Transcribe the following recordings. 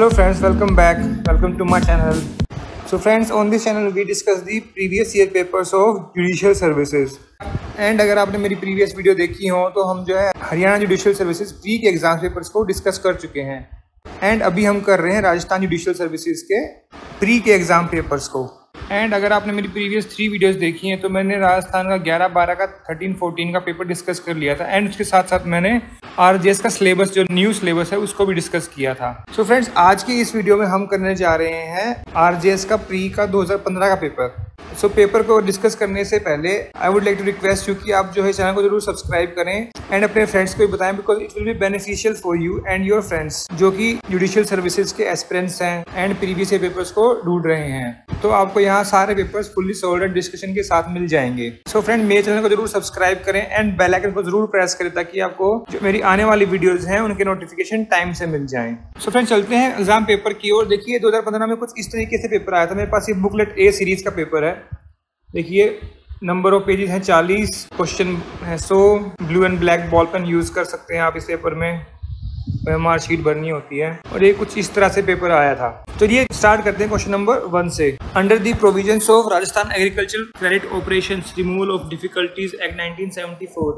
Hello friends, welcome back. Welcome to my channel. So friends, on this channel we discuss the previous year papers of judicial services. And अगर आपने मेरी previous video देखी हो तो हम जो है हरियाणा जुडिशियल सर्विसेज प्री के एग्जाम पेपर्स को डिस्कस कर चुके हैं एंड अभी हम कर रहे हैं राजस्थान जुडिशियल सर्विसेज के प्री के एग्जाम पेपर्स को। एंड अगर आपने मेरी प्रीवियस 3 वीडियोस देखी हैं तो मैंने राजस्थान का 11-12 का 13-14 का पेपर डिस्कस कर लिया था एंड उसके साथ साथ मैंने आरजेएस का सिलेबस जो न्यू सिलेबस है उसको भी डिस्कस किया था। सो फ्रेंड्स, आज की इस वीडियो में हम करने जा रहे हैं आरजेएस का प्री का 2015 का पेपर। सो पेपर को डिस्कस करने से पहले I would like to request you कि आप जो है चैनल को जरूर सब्सक्राइब करें एंड अपने फ्रेंड्स को भी बताएं because it will be beneficial for you and your friends जो कि जुडिशियल सर्विसेज के एस्पिरेंट्स हैं एंड प्रीवियस ईयर पेपर्स को ढूंढ रहे हैं। तो आपको यहाँ सारे पेपर्स फुल्ली सॉल्व डिस्कशन के साथ मिल जाएंगे। सो फ्रेंड, मेरे चैनल को जरूर सब्सक्राइब करें एंड बेल आइकन को जरूर प्रेस करें ताकि आपको जो मेरी आने वाली वीडियोस हैं उनके नोटिफिकेशन टाइम से मिल जाएं। सो फ्रेंड, चलते हैं एग्जाम पेपर की ओर। देखिए 2015 में कुछ इस तरीके से पेपर आया था। मेरे पास ये बुकलेट ए सीरीज का पेपर है। देखिए नंबर ऑफ पेजेस हैं 40, क्वेश्चन है 100, blue and black ball pen use कर सकते हैं आप इस पेपर में, मार्क शीट भरनी होती है और ये कुछ इस तरह से पेपर आया था। तो ये स्टार्ट करते हैं क्वेश्चन नंबर 1 से। Under the provisions of Rajasthan agriculture credit operations removal of difficulties act 1974,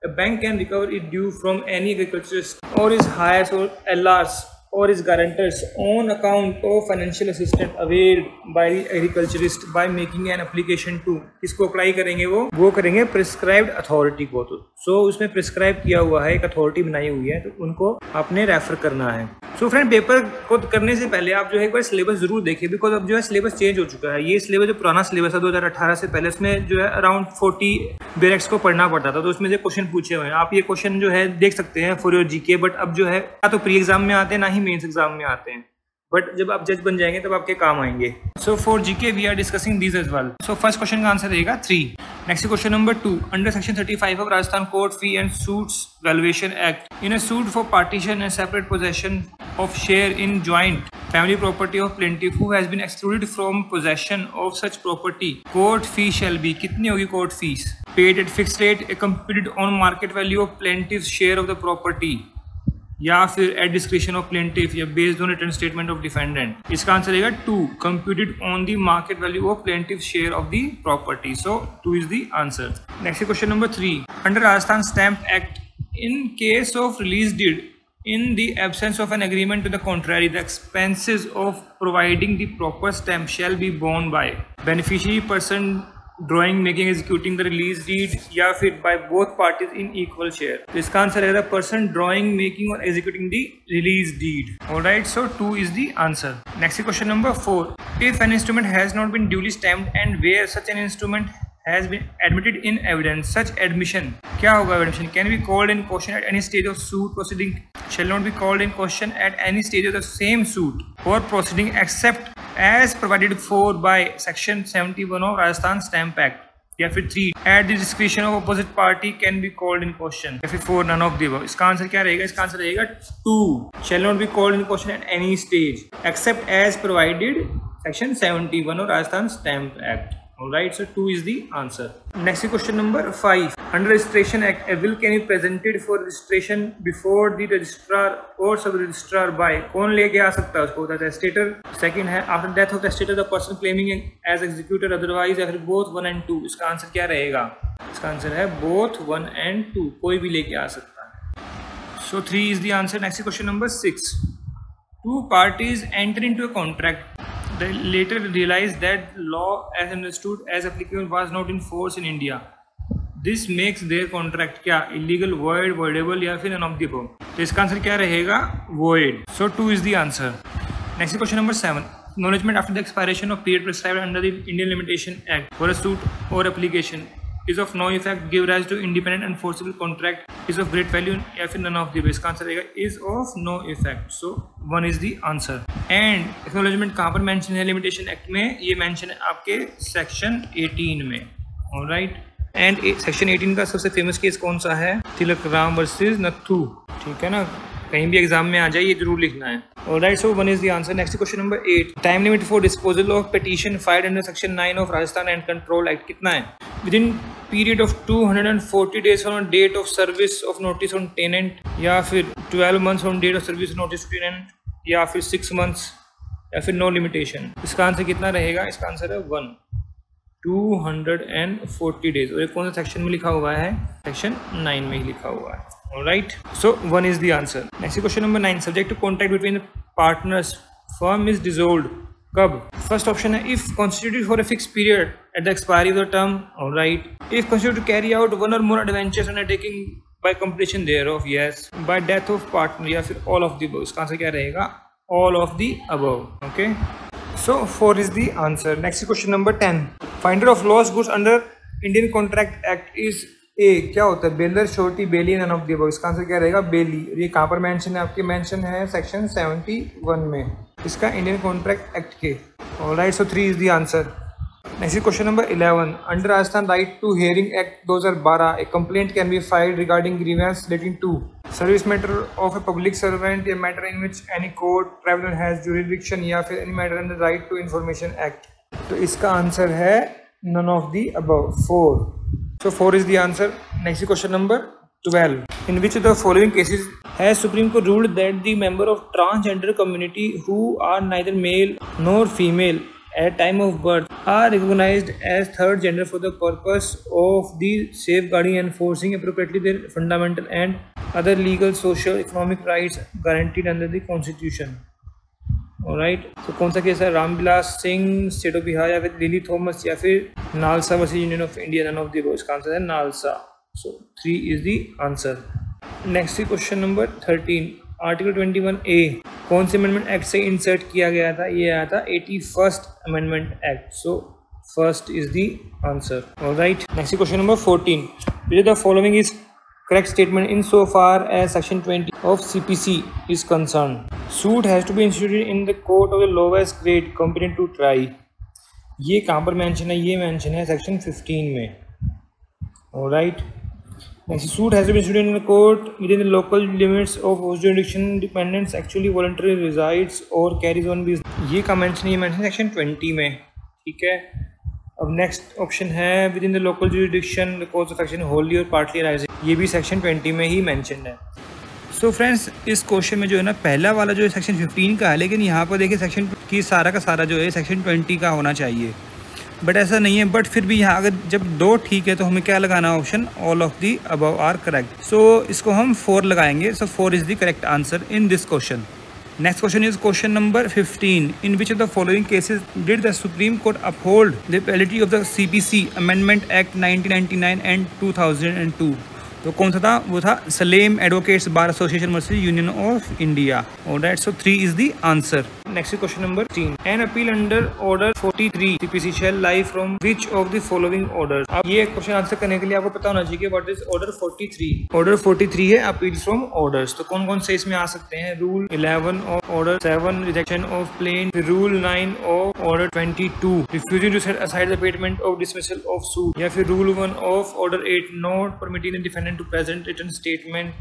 a bank can recover its due from any agriculturist or his heirs or LRs or his guarantors on account of financial assistance availed by the agriculturist by making an application to, किसको apply करेंगे वो करेंगे prescribed authority को। तो उसमें prescribe किया हुआ है, एक अथॉरिटी बनाई हुई है, तो उनको आपने रेफर करना है। सो फ्रेंड, पेपर को करने से पहले आप जो है एक बार सिलेबस जरूर देखिए बिकॉज अब जो है सिलेबस चेंज हो चुका है। ये सिलेबस जो पुराना सिलेबस है 2018 से पहले, उसमें जो है अराउंड 40 बेरेक्स को पढ़ना पड़ता था। तो उसमें जो क्वेश्चन पूछे हुए हैं आप ये क्वेश्चन जो है देख सकते हैं फॉर योर जीके, बट अब जो है या तो प्री एग्जाम में आते हैं ना ही मेंस एग्जाम में आते हैं, बट जब आप जज बन जाएंगे तब आपके काम आएंगे। So for GK we are discussing these as well. So first question का आंसर रहेगा 3। Next question number 2, under section 35 of Rajasthan court fee and suits valuation act, in a suit for partition and separate possession of share in joint family property of plaintiff who has been excluded from possession of such property, court fee shall be, कितनी होगी court fees, paid at fixed rate computed on market value of plaintiff's share of the property, या फिर at discretion of plaintiff या based on written statement of defendant। इसका answer रहेगा 2, computed on the market value of plaintiff's share of the property। So 2 is the answer। Next question number 3, under Rajasthan Stamp Act, in case of release deed, in the absence of an agreement to the contrary, the expenses of providing the proper stamp shall be borne by beneficiary, person drawing, making, executing the release deed, या फिर by both parties in equal share। तो इसका answer है person drawing, making और executing the release deed। Alright, so 2 is the answer। Next question number 4, if an instrument has not been duly stamped and where such an instrument has been admitted in evidence, such admission, क्या होगा admission, can be called in question at any stage of suit proceeding, shall not be called in question at any stage of the same suit or proceeding except as provided for by section 71 of Rajasthan Stamp Act, या फिर 3, at the discretion of opposite party can be called in question, या फिर 4, none of the above। इसका answer क्या रहेगा, इसका answer रहेगा 2, shall not be called in question at any stage except as provided section 71 of Rajasthan Stamp Act। Alright, so 2 is the answer। Next question number 5, under Registration Act, a will can be presented for registration before the registrar or sub registrar by, कौन लेके आ सकता है उसको, testator। Second है after death of testator the person claiming as executor, otherwise या फिर both 1 and 2। इसका answer क्या रहेगा, इसका आंसर है both 1 and 2, कोई भी लेके आ सकता है। So 3 is the answer। Next question number 6, 2 parties enter into a contract, they later realized that law as understood as applicable was not in force in India, this makes their contract क्या illegal, void, voidable या फिर none of the above। तो इसका answer क्या रहेगा, void। So 2 is the answer। Next question number 7, acknowledgement after the expiration of period prescribed under the Indian Limitation Act for a suit or application is of no effect, give rise to independent enforceable contract, is of great value या फिर none of the above। इसका answer रहेगा is of no effect। So 1 is the answer। And acknowledgement कहाँ पर mention है limitation act में, ये mention है आपके सेक्शन 18 में। ऑलराइट, एंड सेक्शन 18 का सबसे फेमस केस कौन सा है, तिलक राम वर्सेस नथू, ठीक है ना, कहीं भी एग्जाम में आ जाए ये जरूर लिखना है। Alright, so 1 is the answer। Next question number 8, time limit for disposal of petition filed under section 9 of Rajasthan and control act कितना है, within period of 240 days on date of service of notice on tenant, या फिर 12 months on date of service notice to tenant, या फिर 6 months या फिर no limitation. इसका answer कितना रहेगा? इसका आंसर है 240 डेज। और ये कौन सा सेक्शन में लिखा हुआ है? सेक्शन 9 में ही लिखा हुआ है। Alright, so 1 is the answer. Next question number 9, subject to contract between the partners, firm is dissolved कब? फर्स्ट ऑप्शन है if constituted for a fix period at the expiry of the term. Alright, if constituted to carry out one or more adventures undertaking by completion thereof, yes, by death of partner, या फिर all of the above. इसका answer क्या रहेगा? All of the above. Okay, so 4 is the answer. Next question number 10, finder of lost goods under Indian contract act is a. क्या होता है? Bailor, surety, bailee, none of the above. इसका answer क्या रहेगा? बेली। ये कहाँ पर मेंशन है? आपके मेंशन है सेक्शन 71 में, इसका इंडियन कॉन्ट्रैक्ट एक्ट के। Alright, so 3 is the answer. Next question number 11, under Rajasthan right to hearing act 2012 a complaint can be filed regarding grievance relating to service matter of a public servant, a matter in which any court tribunal has jurisdiction, या फिर any matter under right to information act. तो इसका answer है none of the above, 4। So 4 is the answer. Next question number 12. In which of the following cases has Supreme Court ruled that the member of transgender community who are neither male nor female at time of birth are recognized as third gender for the purpose of the safeguarding and enforcing appropriately their fundamental and other legal, social, economic rights guaranteed under the Constitution? Alright, तो कौन सा case है? Ramvilas Singh, state of Bihar, या फिर Lily Thomas, या फिर NALSA versus union of India, none of the above. इसका answer है NALSA. So 3 is the answer. Next question number 13, article 21A कौन से अमेंडमेंट एक्ट से इंसर्ट किया गया था? ये आया था 81st amendment act. So first is the answer. Alright, next question number 14, which the following is correct statement in so far as section 20 of CPC is concerned? Suit has to be instituted in the court of the lowest grade competent to try. ये कहाँ पर mention है? ये mention है section 15 में। Alright. Next, suit has to be instituted in the court within the local limits of whose jurisdiction dependents actually voluntarily resides or carries on business. ये का mention है, ये मेंशन सेक्शन 20 में। ठीक है, अब नेक्स्ट ऑप्शन है within the local jurisdiction the course of action Holi और पार्टली अराइजिंग। ये भी सेक्शन 20 में ही मेंशन है। सो फ्रेंड्स, इस क्वेश्चन में जो है ना, पहला वाला जो है सेक्शन 15 का है, लेकिन यहाँ पर देखिए सेक्शन की सारा का सारा जो है सेक्शन 20 का होना चाहिए, बट ऐसा नहीं है। बट फिर भी यहाँ अगर जब 2 ठीक है तो हमें क्या लगाना? Option all of the above are correct. So इसको हम 4 लगाएंगे। So 4 is the correct answer in this question. Next question is question number 15. In which of the following cases did the Supreme Court uphold the validity of the CPC Amendment Act 1999 and 2002? तो कौन सा था? वो था Salem advocates bar association versus union of India. Alright, so 3 is the answer. Next question number 3, an appeal under order 43 CPC shall lie from which of the following orders? अब ये question answer करने के लिए आपको पता होना चाहिए व्हाट इज ऑर्डर 43। ऑर्डर 43 है अपील फ्रॉम ऑर्डर्स। तो कौन कौन से इसमें आ सकते हैं? Rule 11 of order 7 rejection of plaint, rule 9 of order 22 refusing to set aside the payment of dismissal of suit, या फिर rule 1 of order 8 not permitting the defendant to present written statement,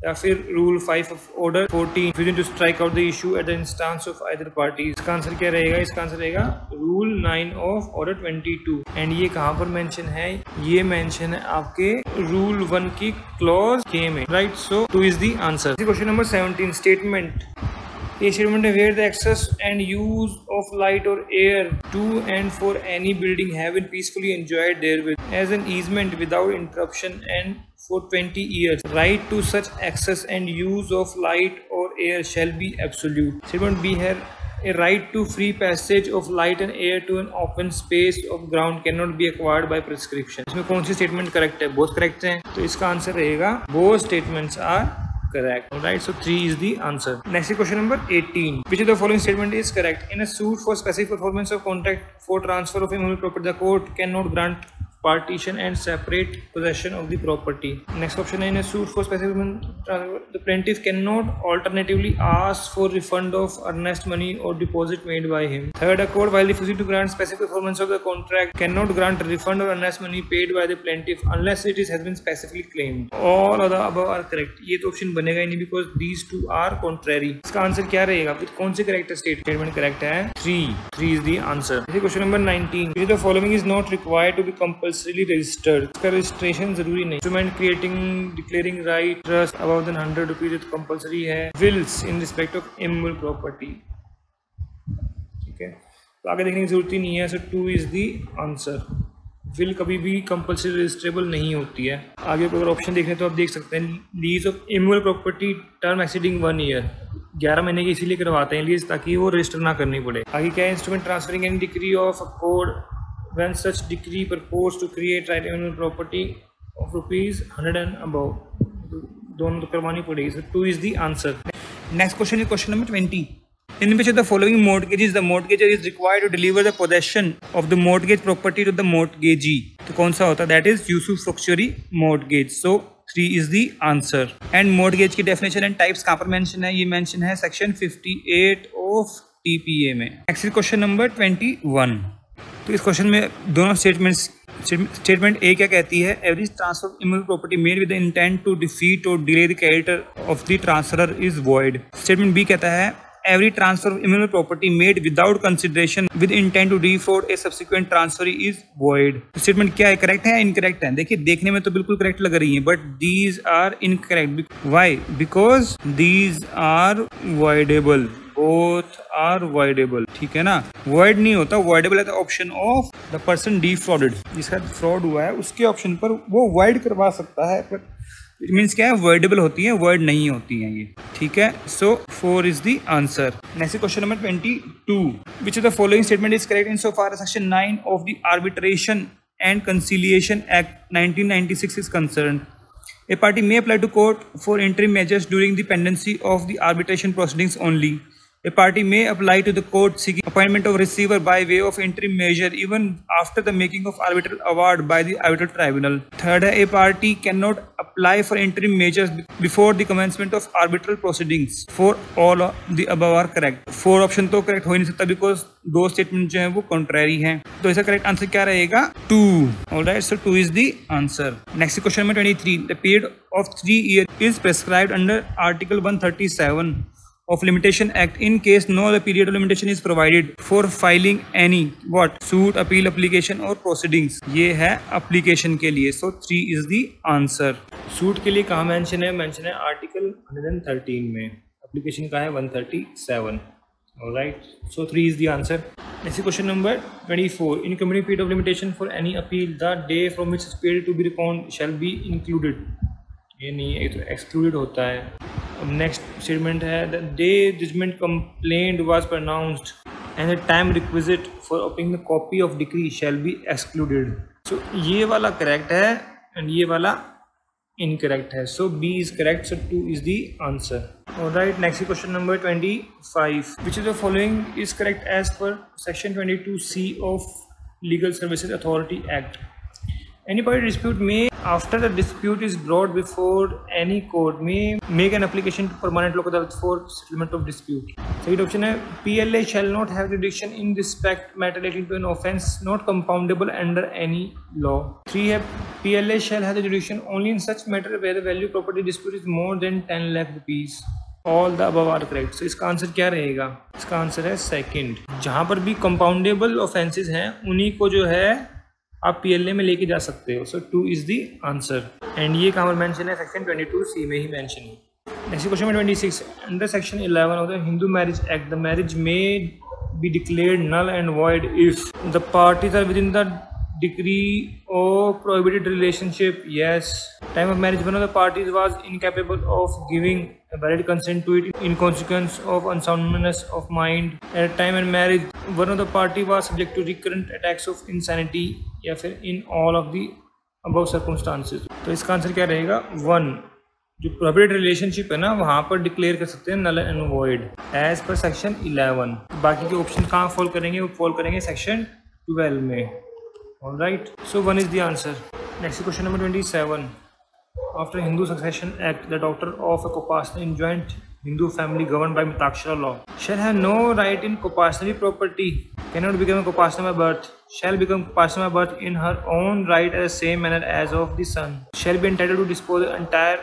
या फिर rule 5 of order 14 refusing to strike out the issue at the instance of either party। इसका answer क्या रहेगा? इसका answer रहेगा rule 9 of order 22। And ये कहाँ पर मेंशन है? ये मेंशन है आपके रूल 1 की क्लॉज के में। Right, so 2 is the answer. Question number 17, statement A statement where the access and use of light or air to and for any building have been peacefully enjoyed therewith as an easement without interruption and for 20 years. Right to such access and use of light or air shall be absolute. Statement B here, a right to free passage of light and air to an open space of ground cannot be acquired by prescription. इसमें कौन सी statement correct है? Both correct हैं, तो इसका answer रहेगा both statements are correct. Alright, so 3 is the answer. Next question number 18. Which of the following statement is correct? In a suit for specific performance of contract for transfer of immovable property, the court cannot grant partition and separate possession of the property. Next option, in a suit for specific the plaintiff cannot alternatively ask for refund of earnest money or deposit made by him. Third, a court while refusing to grant specific performance of the contract cannot grant refund or earnest money paid by the plaintiff unless it has been specifically claimed. All of the above are correct. ये तो option बनेगा ही नहीं because these two are contrary. इसका answer क्या रहेगा? फिर कौन से करेक्ट स्टेटमेंट करेक्ट है? 3 is the answer. Question number 19. Which of the following is not required to be compulsory compulsorily registered. इसका registration जरूरी नहीं. Instrument creating, declaring right, trust above than 100 rupees तो compulsory है. Wills in respect of immutable property. ठीक है, तो आगे देखने की जरूरत ही नहीं है. So 2 is the answer. Will कभी भी कंपल्सरी रजिस्ट्रेबल नहीं होती है. आगे अगर ऑप्शन देखें तो आप देख सकते हैं lease of immovable property term exceeding 1 year. 11 महीने की इसीलिए करवाते हैं लीज ताकि वो रजिस्टर ना करनी पड़े. आगे क्या है, instrument transferring any decree of a code when such decree purpose to create right immovable property of ₹100 and above. दोनों तो करवानी पड़ेगी. So 2 is the answer. Next question is question number 20. In which of the following mortgages the mortgagor is required to deliver the possession of the mortgage property to the mortgagee? तो कौन सा होता है? That is usufructuary mortgage. So 3 is the answer. And mortgage की definition and types कहाँ पर mention है? ये mention है section 58 of TPA में. Next is question number 21. तो इस क्वेश्चन में दोनों स्टेटमेंट ए क्या कहती है? Every transfer of immovable property made with the intent to defeat or delay the creditor of the transferor is void. Statement B कहता है every transfer of immutable property made without consideration with intent to defraud a subsequent transferee is void. Statement क्या है, correct है या incorrect है? देखिए देखने में तो बिल्कुल करेक्ट लग रही है but these are incorrect. Why? Because these are voidable. Both are voidable. ठीक है ना, void नहीं होता, voidable है option of the person defrauded. जिसका फ्रॉड हुआ है उसके ऑप्शन पर वो void करवा सकता है, पर इट मीन्स क्या है, voidable होती है, void नहीं होती है ये. ठीक है, so 4 is the answer. Next question number 22. Which of the following statement is correct in so far section 9 of the arbitration and conciliation act 1996 is concerned? A party may apply to court for interim measures during the pendency of the arbitration proceedings only. A party may apply to the court seeking appointment of receiver by way of interim measure even after the making of arbitral award by the arbitral tribunal. Third, a party cannot apply for interim measures before the commencement of arbitral proceedings. For all the above are correct. 4 option तो correct हो ही नहीं सकता because 2 statement जो है वो कॉन्ट्रैरी हैं. तो इसका करेक्ट आंसर क्या रहेगा? 2. Alright, so 2 is the answer. Next question number 23. The period of 3 years is prescribed under article 137 of Limitation Act in case no other period of limitation is provided for filing any what suit, appeal, application और proceedings. ये है application के लिए. So 3 is the answer. Suit के लिए कहाँ mention है? Mention है आर्टिकल 113 में. एप्लीकेशन का है 137. Alright. So 3 is the answer. Next question number 24. In community period of limitation for any appeal, the day from which is period to be reckoned shall be included. ये नहीं, ये तो excluded होता है. अब नेक्स्ट स्टेटमेंट है the day judgment complaint was pronounced and the time requisite for opening the copy of decree shall be excluded. So ये वाला करेक्ट है एंड ये वाला इनकरेक्ट है. So B is correct. So 2 is the answer. Alright, next question number 25. Which is the following is correct as per section 22C of legal services authority act? Any party dispute may, after the dispute is brought before any court, may make an application to permanent local adalat for settlement of dispute. Second option है PLA shall not have jurisdiction in respect matter relating to an offence not compoundable under any law. 3 है PLA shall have the jurisdiction only in such matter where the value property dispute is more than 10 lakh rupees. All the above are correct. So इसका answer क्या रहेगा? इसका answer है second. जहाँ पर भी compoundable offences हैं उन्हीं को जो है आप PLA में लेके जा सकते हो. So 2 is the answer. And ये कहाँ पर मेंशन है? सेक्शन 22C में ही मेंशन है. नेक्स्ट क्वेश्चन में 26. Under section 11 of the Hindu marriage act the marriage may be declared null and void if the parties are within the decree or prohibited relationship. Yes. Time of marriage, one of the parties was incapable of giving a valid consent to it in consequence of unsoundness of mind. At time of marriage, one of the party was subject to recurrent attacks of insanity या फिर in all of the above circumstances. तो इसका answer क्या रहेगा? 1. जो prohibited relationship है ना वहाँ पर डिक्लेयर कर सकते हैं null and void as per section 11. बाकी के ऑप्शन कहाँ फॉल करेंगे? वो फॉल करेंगे सेक्शन 12 में. Alright, so 1 is the answer. Next question number 27. After Hindu Succession Act, the daughter of a Kopasna in joint Hindu family governed by Mitakshara law shall have no right in Kopasnari property, cannot become a Kopasna by birth, shall become Kopasna by birth in her own right as the same manner as of the son, shall be entitled to dispose the entire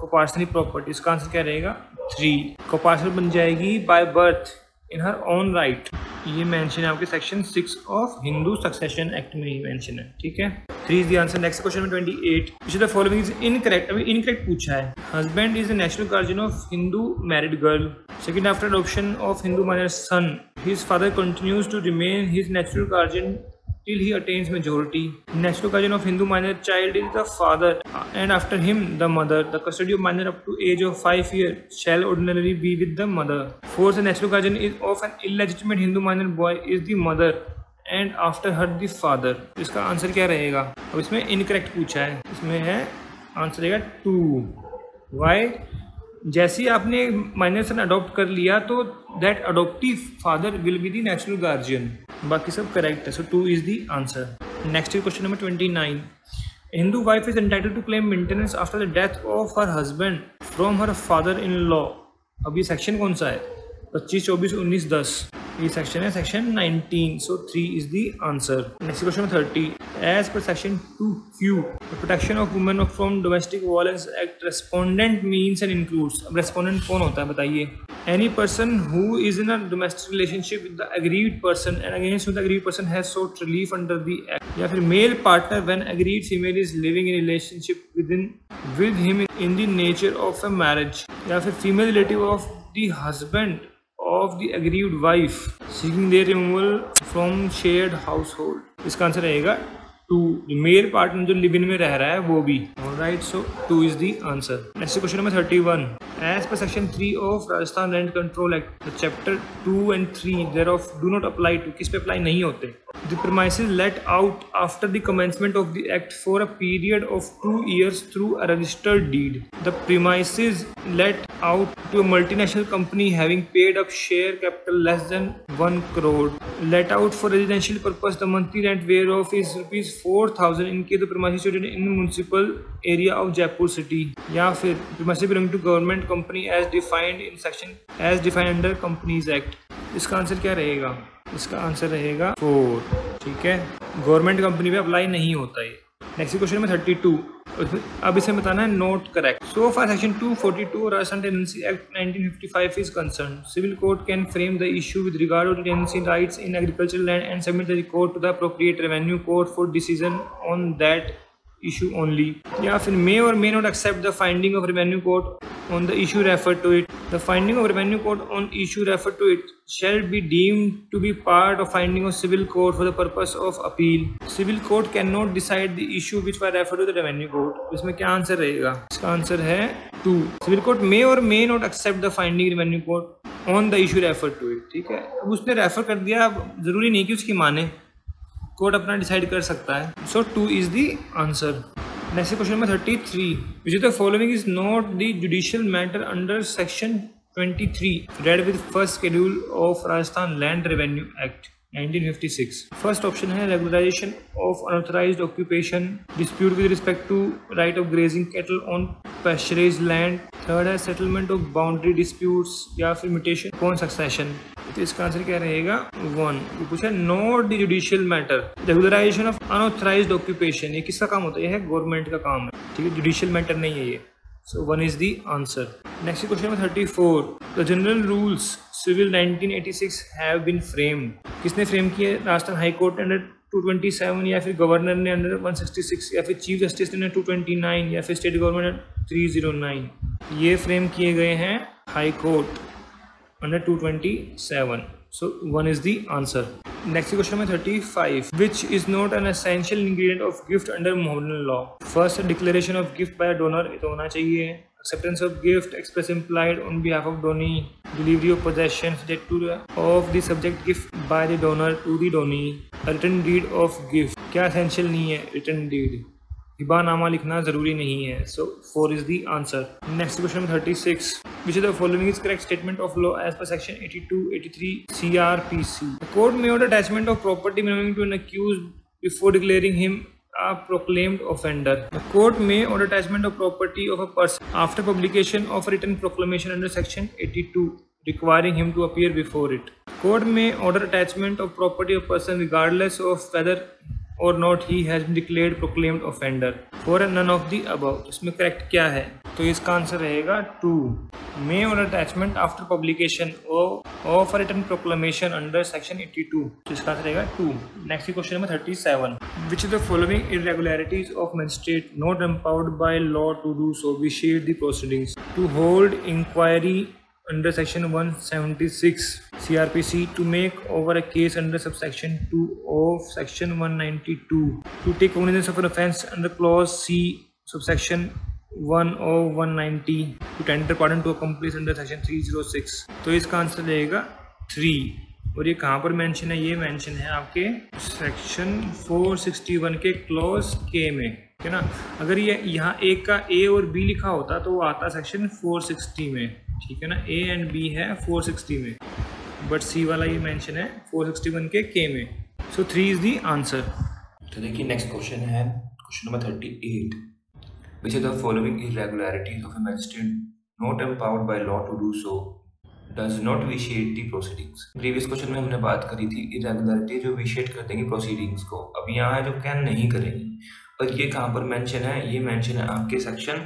Kopasnari property. इसका answer क्या रहेगा? 3. Kopasna बन जाएगी by birth in her own right. ये mention है आपके section 6 of Hindu succession act में ही मेंशन है, ठीक है। 3 is the answer. Next question में 28, which of the following is incorrect. अभी इनकरेक्ट पूछा है। Husband is the national guardian of Hindu married girl. Second, after adoption of Hindu minor son, his father continues to remain his natural guardian till he attains majority. Natural guardian of Hindu minor child is the father, and after him the mother. The custody of minor up to age of 5 years shall ordinarily be with the mother. Fourth, the natural guardian is of an illegitimate Hindu minor boy is the mother, and after her the father. इसका answer क्या रहेगा? अब इसमें incorrect पूछा है, इसमें है answer रहेगा 2. वाई? जैसे आपने माइनर सन अडॉप्ट कर लिया तो that adoptive father will be the natural guardian. बाकी सब करेक्ट है, so 2 is the answer. Next question number 29, Hindu wife is entitled to claim maintenance after the death of her husband from her father in law. अब ये section कौन सा है? 25, 24, 19, 10। ये section है section 19, so 3 is the answer. Next question 30, as per section 2Q protection of women from domestic violence act, respondent means and includes. अब respondent कौन होता है बताइए? Any person who is in a domestic relationship with the aggrieved person and against the aggrieved person has sought relief under the act, या फिर male partner when aggrieved female is living in relationship with him in the nature of a marriage, या फिर female relative of the husband of the aggrieved wife seeking their removal from shared household। इसका answer रहेगा 2, male partner जो live in में रह रहा है वो भी। Alright, so 2 is the answer. Next question number 31, as per section 3 of Rajasthan land control act, chapter 2 and 3 thereof do not apply to, किस पे अप्लाई नहीं होते? The premises let out after the commencement of the act for a period of 2 years through a registered deed. The premises let out to a multinational company having paid up share capital less than 1 crore. Let out for residential purpose, the monthly rent whereof is rupees 4,000 in case the premises situated in municipal area of Jaipur city. या फिर premises belonging to government company as defined under Companies Act। इसका answer क्या रहेगा? इसका answer रहेगा 4, ठीक है। Government company पे अप्लाई नहीं होता है। नेक्स्ट क्वेश्चन में 32, अब इसे बताना है not correct. So far section 242 Rajasthan tenancy act 1955 is concern, civil court can frame the issue with regard to tenancy rights in agricultural land and submit the record to the appropriate revenue court for decision on that issue only, या फिर may or may not accept the finding of revenue court on the issue referred to it. The finding of revenue court on issue referred to it shall be deemed to be part of finding of civil court for the purpose of appeal. Civil court cannot decide the issue which were referred to the revenue court. इसमें क्या answer रहेगा? इसका answer है 2, civil court may or may not accept the finding revenue court on the issue referred to it, ठीक है। अब उसने refer कर दिया, अब जरूरी नहीं कि उसकी माने, कोर्ट अपना डिसाइड कर सकता है। So 2 is the answer. Next question number 33, which of the following is not the judicial matter under section 23 read with first schedule of Rajasthan land revenue act 1956। First option है regularisation of unauthorised occupation, dispute with respect to right of grazing cattle on pasturage land. Third है settlement of boundary disputes, या फिर mutation upon succession. तो इसका answer क्या रहेगा? 1। पूछा not the judicial matter, regularisation of unauthorised occupation, ये किसका काम होता है? ये है गवर्नमेंट का काम है, ठीक है, जुडिशियल मैटर नहीं है ये। So 1 is the answer. Next question number 34, the general rules civil 1986 have been framed, किसने फ्रेम किए? राजस्थान हाई कोर्ट अंडर 227, या फिर गवर्नर ने अंडर 166, या फिर चीफ जस्टिस ने 229, या फिर स्टेट गवर्नमेंट 309। ये फ्रेम किए गए हैं high court under 227, so 1 is the answer. Next question number 35, which is not an essential ingredient of gift under Mohammedan law? First, a declaration of gift by a donor, ये तो होना चाहिए। Acceptance of gift express implied on behalf of donee, delivery of possessions that to of the subject gift by the donor to the donee, a written deed of gift, क्या essential नहीं है written deed, हिबानामा लिखना जरूरी नहीं है। So 4 is the answer. Next question 36, which of the following is correct statement of law as per section 82, 83 CRPC? Court may order attachment of property belonging to an accused before declaring him a proclaimed offender. The court may order attachment of property of a person after publication of a written proclamation under section 82 requiring him to appear before it. Court may order attachment of property of a person regardless of whether or not he has been declared proclaimed offender for none of the above. इसमें correct क्या है? तो इसका answer रहेगा 2। May or attachment after publication of written proclamation under section 82, तो इसका answer रहेगा 2। Next question number 37, which of the following irregularities of magistrate not empowered by law to do so विशेड the proceedings to hold inquiry under section 176 CRPC to make over a case under subsection 2 of section 192 to take cognizance of an offence under clause C subsection 1 of 190 to tender pardon to accomplice under section 306, तो इसका answer रहेगा 3। और ये कहाँ पर mention है? ये mention है आपके सेक्शन 461 के क्लॉज के में, है ना। अगर ये यहाँ एक का ए और बी लिखा होता तो वो आता सेक्शन 460 में, ठीक है ना। ए एंड बी है 460 में, बट सी वाला ये मेंशन है 461 के में। So 3 is the answer. तो देखिए नेक्स्ट क्वेश्चन है question number 38, which are the following irregularities of a magistrate not empowered by law to do so does not vitiate the proceedings. Previous question में हमने बात करी थी इरेगुलरिटी जो vitiate कर देंगे प्रोसीडिंग्स को, अब यहाँ है जो कैन नहीं करेंगे। और ये कहाँ पर मेंशन है? ये मेंशन है आपके सेक्शन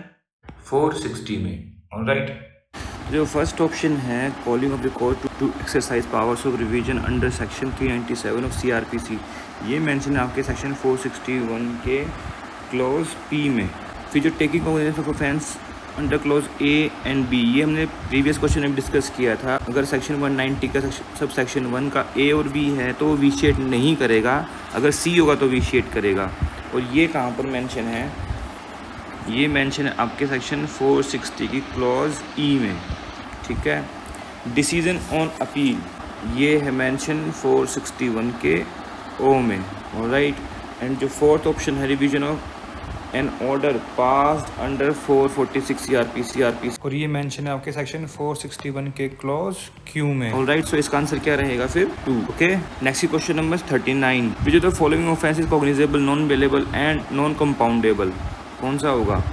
460 में। ऑलराइट, जो फर्स्ट ऑप्शन है calling of the court to exercise powers of revision under section 397 of CRPC, ये मेंशन है आपके सेक्शन 461 के क्लॉज पी में। फिर जो taking cognizance of offence under clause A and B, ये हमने प्रीवियस क्वेश्चन में डिस्कस किया था। अगर सेक्शन 190 का सब सेक्शन 1 का ए और बी है तो वो विशिएट नहीं करेगा, अगर सी होगा तो विशिएट करेगा। और ये कहाँ पर मेंशन है? ये मेंशन है आपके सेक्शन 460 की क्लॉज ई में, ठीक है। डिसीजन ऑन अपील, ये है मेंशन 461 के ओ में। ऑलराइट, एंड जो फोर्थ ऑप्शन है revision of an order passed under 446 CRPC, और ये मेंशन है आपके सेक्शन 461 के क्लॉज क्यू में। ऑलराइट, सो इसका आंसर क्या रहेगा फिर? 2। Okay, next question number 39, which of the following offence is cognizable, non bailable and non compoundable? कौन सा होगा?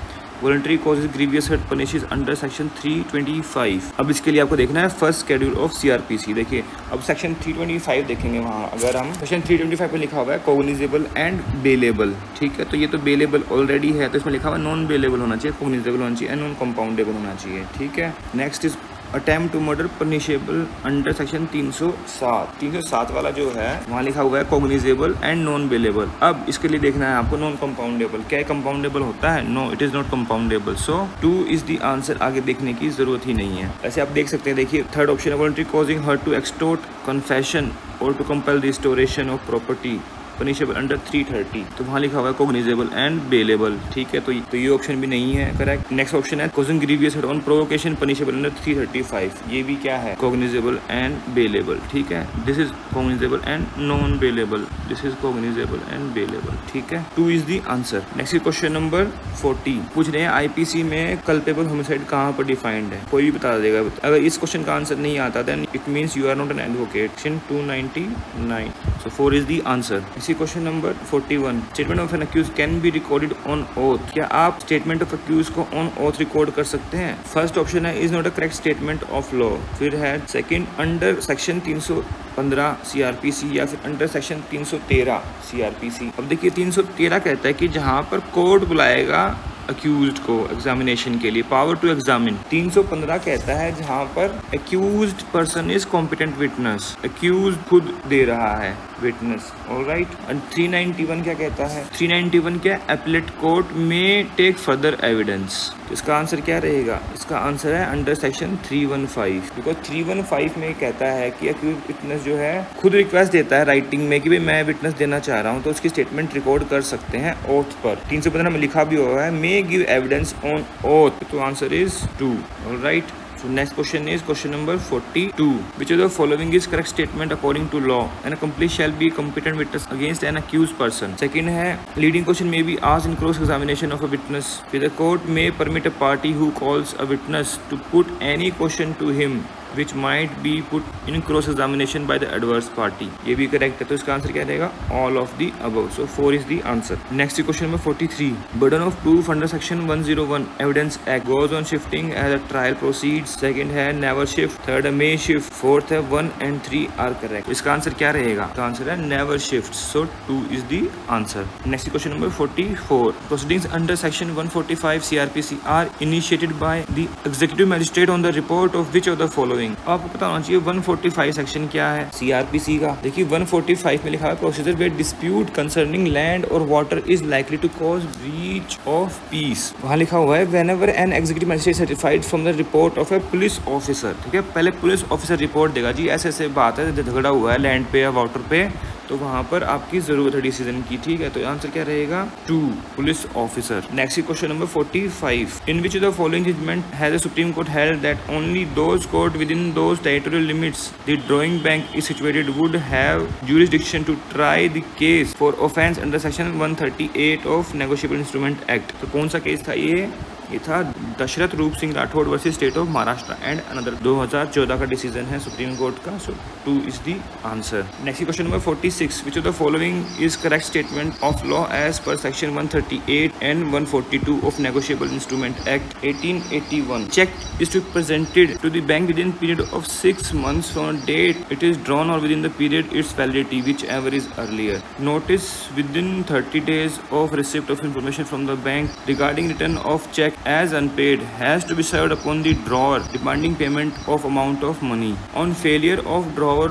Voluntary causes grievous hurt punishes under section 325। अब इसके लिए आपको देखना है फर्स्ट शेड्यूल ऑफ CRPC। देखिए अब सेक्शन 325 देखेंगे, वहाँ अगर हम सेक्शन 325 में लिखा हुआ है कॉग्निजेबल एंड बेलेबल, ठीक है। तो ये तो बेलेबल ऑलरेडी है, तो इसमें लिखा हुआ नॉन बेलेबल होना चाहिए, कॉग्निजेबल होना चाहिए, नॉन कंपाउंडेबल होना चाहिए, ठीक है। Next is attempt to murder punishable under section 307 वाला जो है वहाँ लिखा हुआ है कॉग्निजेबल एंड नॉन बेलेबल। अब इसके लिए देखना है आपको नॉन कंपाउंडेबल। क्या कंपाउंडेबल होता है? No, it is not compoundable, so 2 is the answer. आगे देखने की जरूरत ही नहीं है। ऐसे आप देख सकते हैं, देखिए थर्ड ऑप्शन है voluntary causing hurt to extort confession or to compel restoration of property punishable under 330, तो वहाँ लिखा हुआ है कॉग्निजेबल एंड बेलेबल, ठीक है। तो ये ऑप्शन भी नहीं है करेक्ट। नेक्स्ट ऑप्शन है causing grievous hurt on provocation punishable under 335, ये भी क्या है? कॉग्निजेबल एंड बेलेबल, ठीक है। This is cognizable and non bailable, this is cognizable and bailable, ठीक है। 2 is the answer. Next question number 40 पूछ रहे हैं IPC में कल्पेबल होमिसाइड कहाँ पर डिफाइंड है? कोई भी बता देगा। अगर इस क्वेश्चन का आंसर नहीं आता then it means you are not an advocate. Section 299, so 4 is the answer. Question number 41, statement of an accuse can be recorded on oath. क्या आप स्टेटमेंट ऑफ अक्यूज को ऑन ओथ रिकॉर्ड कर सकते हैं? First option है is not a correct statement of law. फिर है second under section 315 CRPC या फिर अंडर सेक्शन 313 CRPC। अब देखिए 313 कहता है कि जहां पर कोर्ट बुलाएगा अक्यूज्ड को एग्जामिनेशन के लिए, पावर टू एग्जामिन। 315 कहता है जहां पर accused person is competent witness, accused खुद दे रहा है विटनेस। ऑलराइट, एंड 391 क्या कहता है? 391 क्या? एपलेट कोर्ट में टेक फर्दर एविडेंस। इसका आंसर क्या रहेगा? इसका आंसर है अंडर सेक्शन 315, बिकॉज 315 में कहता है कि अक्यूज विटनेस जो है खुद रिक्वेस्ट देता है राइटिंग में कि भाई मैं विटनेस देना चाह रहा हूँ, तो उसकी स्टेटमेंट रिकॉर्ड कर सकते हैं ओथ पर। 315 में लिखा भी हुआ है may give evidence on oath, तो answer is 2। Alright, so next question is question number 42, which of the following is correct statement according to law? An accomplice shall be a competent witness against an accused person. Second है leading question may be asked in cross examination of a witness. The court may permit a party who calls a witness to put any question to him which might be put in cross examination by the adverse party. ये भी correct है, तो इसका answer क्या रहेगा? All of the above. So 4 is the answer. Next question number 43. Burden of proof under section 101 Evidence Act goes on shifting as a trial proceeds. Second है never shift. Third है may shift. Fourth है 1 and 3 are correct. इसका answer क्या रहेगा? इसका answer है never shift. So 2 is the answer. Next question number 44. Proceedings under section 145 CRPC are initiated by the executive magistrate on the report of which of the following. आपको पता होना चाहिए 145 section क्या है CRPC का. देखिए 145 में लिखा है procedure where dispute concerning land or water is likely to cause breach of peace. वहाँ लिखा हुआ है whenever an executive magistrate certified from the report of a police officer. ठीक है, पहले पुलिस ऑफिसर रिपोर्ट देगा जी ऐसे ऐसे बात है, झगड़ा हुआ है लैंड पे या वाटर पे, तो वहाँ पर आपकी जरूरत है डिसीजन की. ठीक है, तो आंसर क्या रहेगा? 2 police officer. Next question number 45. In which the following judgement has the supreme court held that only those court within those territorial limits the drawing bank is situated would have jurisdiction to try the case for offence under section 138 of negotiable instrument act. तो कौन सा case था ये था Dashrath Roop Singh Rathod versus state of Maharashtra and another. 2014 का decision है supreme court का. So 2 is the answer. Next question number 46. Which of the following is correct statement of law as per section 138 and 142 of negotiable instrument act 1881. Cheque is to presented to the bank within period of 6 months from date it is drawn or within the period its validity whichever is earlier. Notice within 30 days of receipt of information from the bank regarding return of check as unpaid has to be served upon the drawer demanding payment of amount of money. On failure of drawer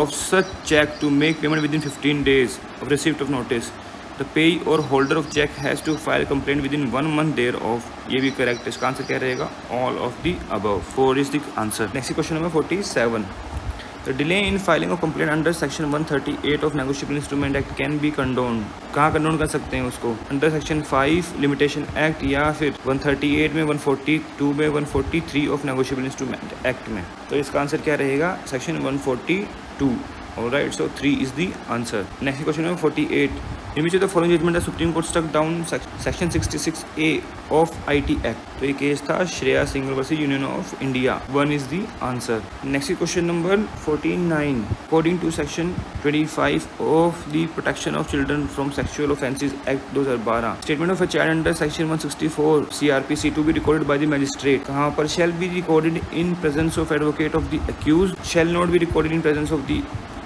of such check to make payment within 15 days of receipt of notice, the payee or holder of check has to file complaint within 1 month thereof. ये भी correct है. इसका answer क्या रहेगा? All of the above. 4 is the answer. Next question number 47. The delay in filing of complaint under section 138 of Negotiable Instrument Act can be condoned. कहाँ condone कर सकते हैं उसको? अंडर सेक्शन 5 लिमिटेशन एक्ट या फिर 138 में, 142 में, 143 ऑफ नेगोशिएबल इंस्ट्रूमेंट एक्ट में. तो इसका आंसर क्या रहेगा? Section 142. Alright, so 3 is the answer. Next question number 48. In which of the following judgment the Supreme Court struck down section 66A of IT Act? तो ये केस था Shreya Singhal versus union of India. 1 is the answer. Next question number 49. According to section 25 of the Protection of Children from Sexual Offences Act 2012, statement of a child under section 164 CRPC to be recorded by the magistrate. कहाँ पर shall be recorded in presence of advocate of the accused, shall not be recorded in presence of the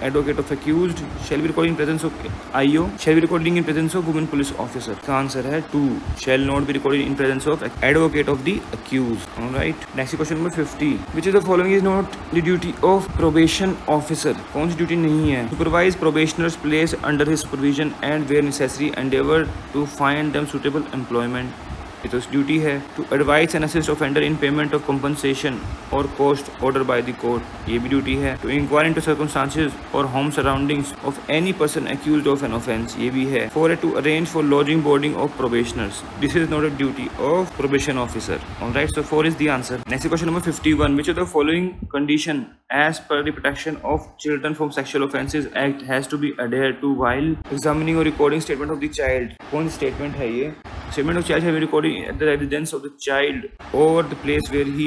advocate of accused, shall be recorded in presence of IO, shall be recorded in presence of women police officer. The answer है 2. Shall not be recorded in presence of advocate of the accused. Alright. Next question number 50. Which of the following is not the duty of probation officer? कौन सी duty नहीं है? Supervise probationers placed under his supervision and where necessary endeavor to find them suitable employment. ये तो duty है. To advise and assist offender in payment of compensation और cost order by the court, ये भी duty है. To inquire into circumstances और home surroundings of any person accused of an offence, ये भी है. 4 है to arrange for lodging boarding of probationers. This is not a duty of probation officer. Alright, so 4 is the answer. Next question number 51. Which of the following condition as per the Protection of Children from Sexual Offences Act has to be adhered to while examining or recording statement of the child? कौन statement है ये? Statement of child shall be recorded at the residence of the child or the place where he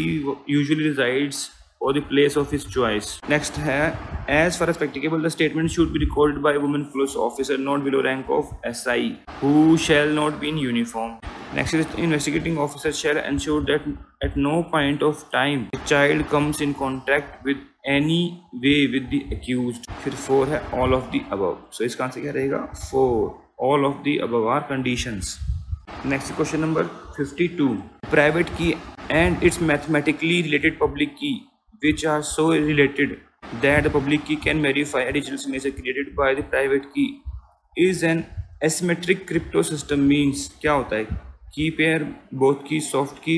usually resides or the place of his choice. Next है, as far as practicable, the statement should be recorded by a woman police officer not below rank of SI who shall not be in uniform. Next is investigating officer shall ensure that at no point of time the child comes in contact with any way with the accused. फिर 4 है all of the above. So इसका answer क्या रहेगा? 4. All of the above are conditions. Next question number 52. Private key and its mathematically related public key which are so related that the public key can verify a digital signature created by the private key is an asymmetric crypto system. means क्या होता है? की pair, both की, soft की,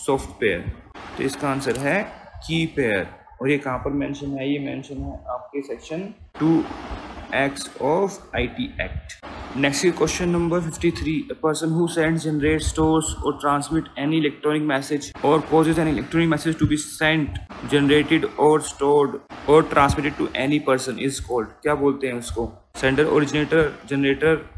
soft pair. तो इसका answer है की पेयर. और ये कहाँ पर मेंशन है? ये मेंशन है आपके section 2X of IT act. Next question number 53. A person who sends, generates, stores or transmit any electronic message or causes an electronic message to be sent, generated or stored or transmitted to any person is called. क्या बोलते हैं उसको? Sender, originator, generator,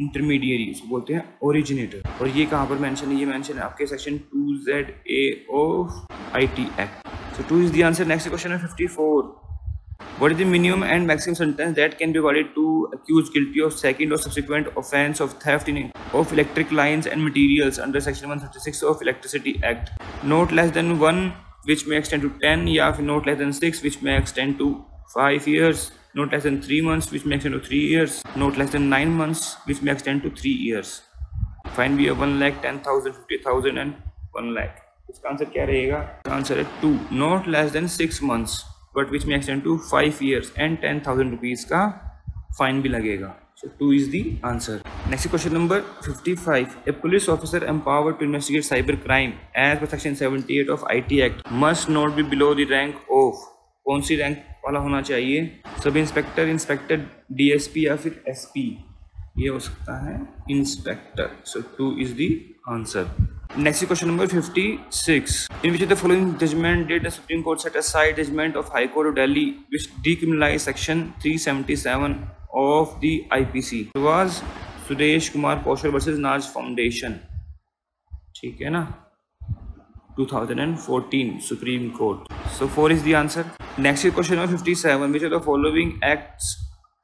intermediary, उसको बोलते हैं originator. और ये कहाँ पर मेंशन है? ये मेंशन है आपके section 2ZA of IT act. So 2 is the answer. Next question is 54. What is the minimum and maximum sentence that can be awarded to accused guilty of second or subsequent offence of theft of electric lines and materials under section 136 of Electricity Act? Not less than 1, which may extend to 10, या फिर not less than 6, which may extend to 5 years, not less than 3 months, which may extend to 3 years, not less than 9 months, which may extend to 3 years. Fine भी है 1 lakh, 10,000, 50,000 and 1 lakh. इसका answer क्या रहेगा? Answer है 2, not less than 6 months, but which may extend to 5 years and 10,000 rupees का fine भी लगेगा. So 2 is the answer. Next question number 55. A police officer empowered to investigate cyber crime as per section 78 of IT Act must not be below the rank of. कौन सी rank वाला होना चाहिए? Sub inspector, inspector, DSP या फिर SP. ये हो सकता है inspector. So 2 is the answer. Next question number 56. In which of the following judgment did the Supreme Court set aside judgment of High Court of Delhi which decriminalized section 377 of the IPC? It was Suresh Kumar Kaushal versus Naj Foundation. ठीक है ना? 2014 Supreme Court. So 4 is the answer. Next question number 57. Which of the following acts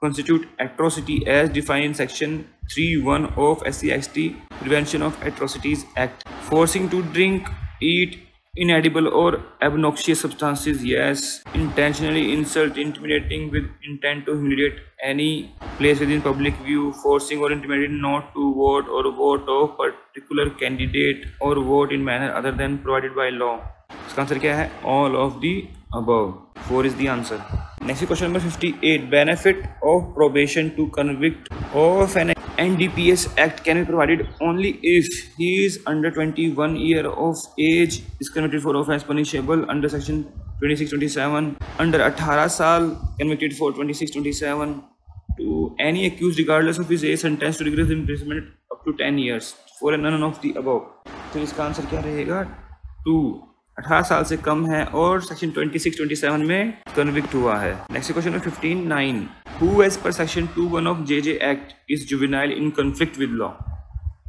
constitute atrocity as defined in section 3(1) of SC/ST Prevention of Atrocities Act? Forcing to drink, eat inedible or obnoxious substances, yes. Intentionally insult, intimidating with intent to humiliate any place within public view, forcing or intimidating not to vote or vote of particular candidate or vote in manner other than provided by law. इसका answer क्या है? All of the above. 4 is the answer. Next question number 58. Benefit of probation to convict of an NDPS Act can be provided only if he is under 21 year of age, is convicted for offence punishable under section 2627, under 18 साल convicted for 2627, to any accused regardless of his age sentenced to rigorous imprisonment up to 10 years. For none of the above. तो इसका answer क्या रहेगा? 2. 18 साल से कम है और section 2627 में कन्विक्ट हुआ है. नेक्स्ट क्वेश्चन है 59. Who as per section 2(1) of JJ Act is juvenile in conflict with law?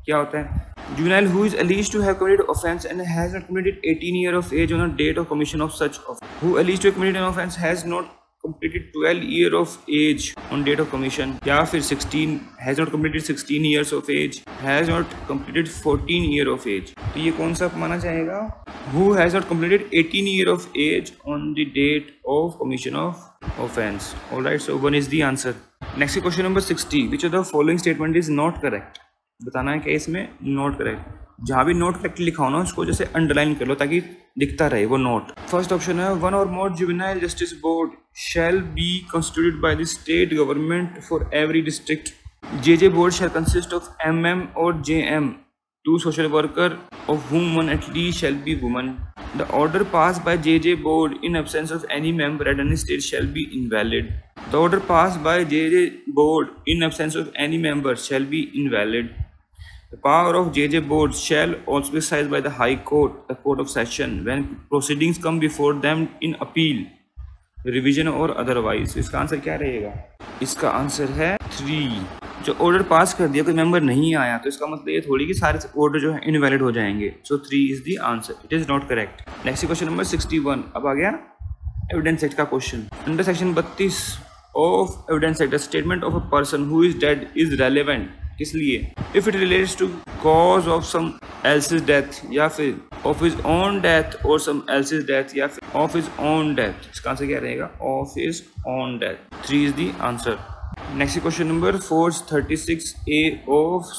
क्या होता है? Juvenile who is alleged to have committed offence and has not completed 18 year of age on a date of commission of such offence. Who alleged to have committed an offence has not completed 12 year of age on date of commission, या फिर 16 has not completed 16 years of age, has not completed 14 year of age. तो ये कौन सा माना जाएगा? Who has not completed 18 year of age on the date of commission of offence. Alright, so 1 is the answer. Next question number 60. Which of the following statement is not correct? बताना है कि इसमें नॉट करेक्ट. जहाँ भी not correct लिखा हो ना उसको जैसे अंडरलाइन कर लो ताकि दिखता रहे वो नोट. फर्स्ट ऑप्शन है 1 or more juvenile justice board shall be constituted by the state government for every district. JJ board shall consist of MM or JM, 2 social worker of whom one at least shall be woman. The order passed by JJ board in absence of any member at any state shall be invalid. The order passed by JJ board in absence of any member shall be invalid. The power of JJ board shall also be exercised by the High Court, the Court of Session, when proceedings come before them in appeal, revision or otherwise. इसका answer क्या रहेगा? इसका answer है 3. जो order pass कर दिया कोई member नहीं आया तो इसका मतलब ये थोड़ी कि सारे ऑर्डर जो है इनवैलिड हो जाएंगे. So 3 is the answer. It is not correct. Next question number 61. अब आ गया एविडेंस एक्ट का question. Under section 32 of evidence act, statement of a person who is dead is relevant. किस लिए? If it relates to cause of some else's death, या फिर of his own death और सम else's death, या फिर of his own death. इसका answer क्या रहेगा? Of his own death. 3 is the answer. Next question number 436A of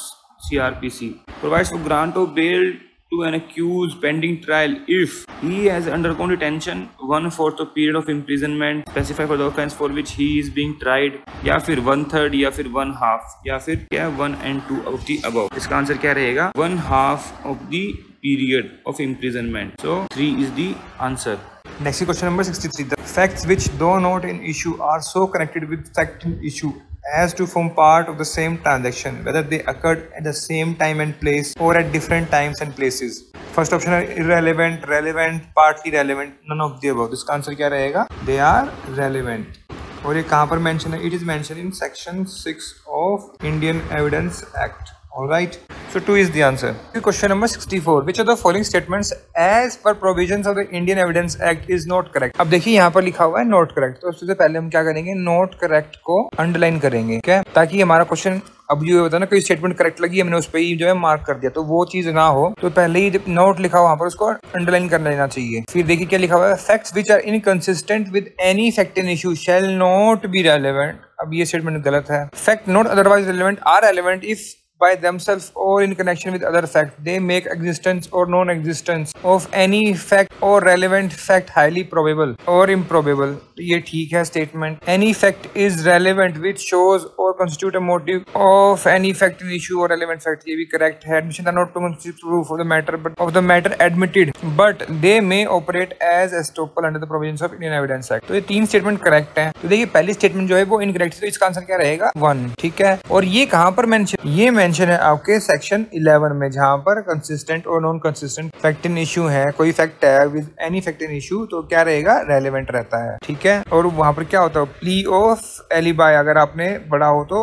CRPC provides for grant of bail to an accused pending trial if he has undergone detention 1/4 of period of imprisonment specified for the offence for which he is being tried, या फिर 1/3 या फिर 1/2 या फिर क्या 1 and 2 of the above. इसका answer क्या रहेगा? 1/2 of the period of imprisonment. So 3 is the answer. Next question number 63. The facts which though not in issue are so connected with fact in issue as to form part of the same transaction, whether they occurred at the same time and place or at different times and places. First option है irrelevant, relevant, partly relevant, none of the above. इसका answer क्या रहेगा? They are relevant. और ये कहाँ पर mention है? It is mentioned in section 6 of Indian Evidence Act. Alright. So 2 is the answer. Question number 64. Which of the following statements as per provisions of the Indian Evidence Act is not correct? अब देखिए यहाँ पर लिखा हुआ है not correct, तो उससे पहले हम क्या करेंगे, नॉट करेक्ट को अंडरलाइन करेंगे, क्या, ताकि हमारा क्वेश्चन अब ये होता है ना, कोई स्टेटमेंट करेक्ट लगी हमने उस पर ही जो है मार्क कर दिया, तो वो चीज ना हो, तो पहले ही नोट लिखा वहां पर उसको अंडरलाइन कर लेना चाहिए। फिर देखिए क्या लिखा हुआ है, facts which are inconsistent with any fact in issue shall not be relevant. अब ये स्टेटमेंट गलत है। Fact not otherwise relevant are relevant if by themselves or in connection with other fact they make existence or non-existence of any fact or relevant fact highly probable or improbable। ये ठीक है statement. any fact is relevant which shows or constitute a motive of any fact in issue or relevant fact, ये भी correct है। admission are not to constitute proof of the matter but of the matter admitted but they may operate as estoppel under the provisions of Indian Evidence Act। तो ये 3 statement correct है। तो देखिए पहली statement जो है वो इनकरेक्ट है, तो इसका आंसर क्या रहेगा 1, ठीक है। और ये कहाँ पर मेंशन, ये मेंशन है आपके सेक्शन 11 में, जहां पर कंसिस्टेंट और non consistent fact in issue है, कोई फैक्ट है with any fact in issue, तो क्या रहेगा, रेलेवेंट रहता है, ठीक है। और वहां पर क्या होता है, प्ली ऑफ एलिबाई, अगर आपने पढ़ा हो तो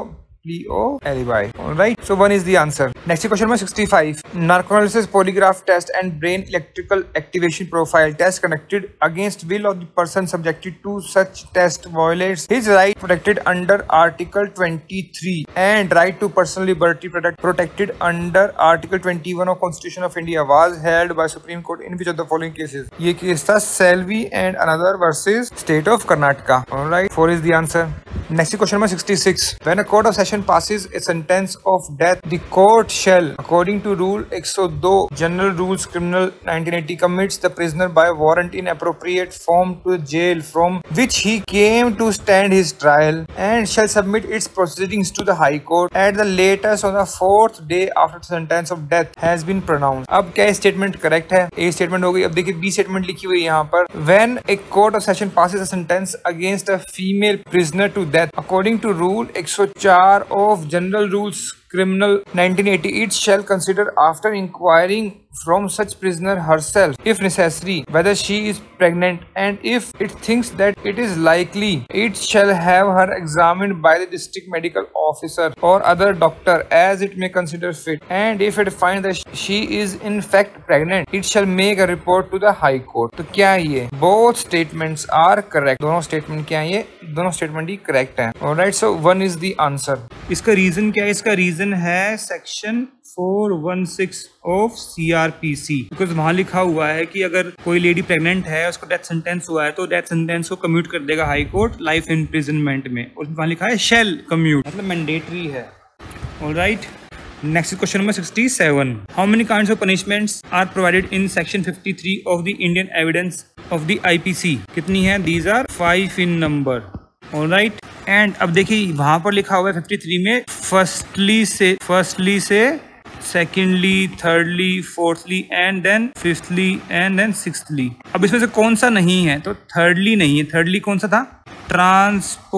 plea of alibi. Alright, so 1 is the answer. Next question number 65. Narcolepsy polygraph test and brain electrical activation profile test conducted against will of the person subjected to such test violates his right protected under Article 23 and right to personal liberty protected under Article 21 of Constitution of India was held by Supreme Court in which of the following cases? ये case था Selvi and another versus State of Karnataka. Alright, 4 is the answer. Next question number 66. When a court of session passes a sentence of death, the court shall, according to Rule 102 General Rules Criminal 1980, commits the prisoner by warrant in appropriate form to jail from which he came to stand his trial and shall submit its proceedings to the High Court at the latest on the 4th day after the sentence of death has been pronounced। अब क्या statement correct है, ए statement हो गई। अब देखिए B statement लिखी हुई है यहाँ पर, when a court of session passes a sentence against a female prisoner to death according to Rule 104 of General Rules Criminal 1980, it shall consider after inquiring from such prisoner herself, if necessary, whether she is pregnant, and if it thinks that it is likely, it shall have her examined by the district medical officer or other doctor as it may consider fit, and if it finds that she is in fact pregnant, it shall make a report to the High Court। तो क्या है ये, both statements are correct। दोनों statement क्या है, ये दोनों statement ही correct है। Alright, so 1 is the answer। इसका रीजन क्या है, इसका रीजन है सेक्शन 416 ऑफ CRPC, बिकॉज वहां लिखा हुआ है कि अगर कोई लेडी प्रेग्नेंट है, उसको डेथ सेंटेंस हुआ है, तो डेथ सेंटेंस को कम्यूट कर देगा हाई कोर्ट लाइफ इम्प्रिजनमेंट में, और वहां लिखा है शेल कम्यूट, मतलब मैंडेटरी है। Alright, next question number 67. How many kinds of punishments are provided in section 53 of the Indian evidence of the IPC? कितनी है? These are 5 in number. Alright, and अब देखिए वहां पर लिखा हुआ है 53 में फर्स्टली से secondly, thirdly, fourthly and then fifthly and then sixthly. अब इसमें से कौन सा नहीं है? तो थर्डली नहीं है। थर्डली कौन सा था? Transportation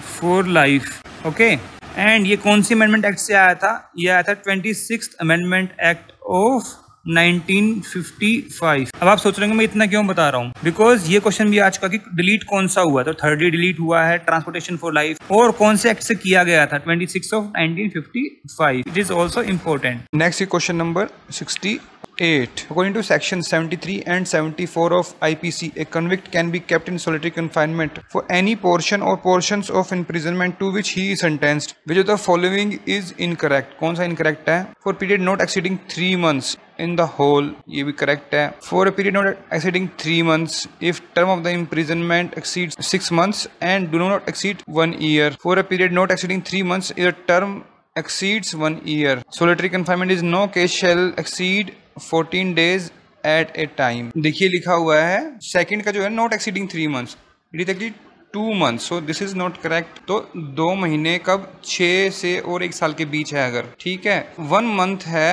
for life. Okay, and ये कौन सी अमेंडमेंट एक्ट से आया था? ये आया था 26th अमेंडमेंट एक्ट ऑफ 1955। अब आप सोच रहे हैं मैं इतना क्यों बता रहा हूँ, बिकॉज ये क्वेश्चन भी आज का कि डिलीट कौन सा हुआ, तो थर्डली डिलीट हुआ है ट्रांसपोर्टेशन फॉर लाइफ, और कौन से एक्ट से किया गया था? 26 of 1955। It is also important. Next question number 68. According to section 73 and 74 of IPC, a convict can be kept in solitary confinement for any portion or portions of imprisonment to which he is sentenced. Which of the following is incorrect? कौन सा incorrect है? For period not exceeding 3 months in the whole, ये भी correct है। For a period not exceeding 3 months if term of the imprisonment exceeds 6 months and do not exceed 1 year. For a period not exceeding 3 months if the term exceeds 1 year. Solitary confinement is no case shall exceed 14 days at a time। देखिए लिखा हुआ है second का जो है not exceeding 3 months, it is actually 2 months, so this is not correct. तो 2 महीने कब? 6 से और 1 साल के बीच है अगर, ठीक है। 1 month है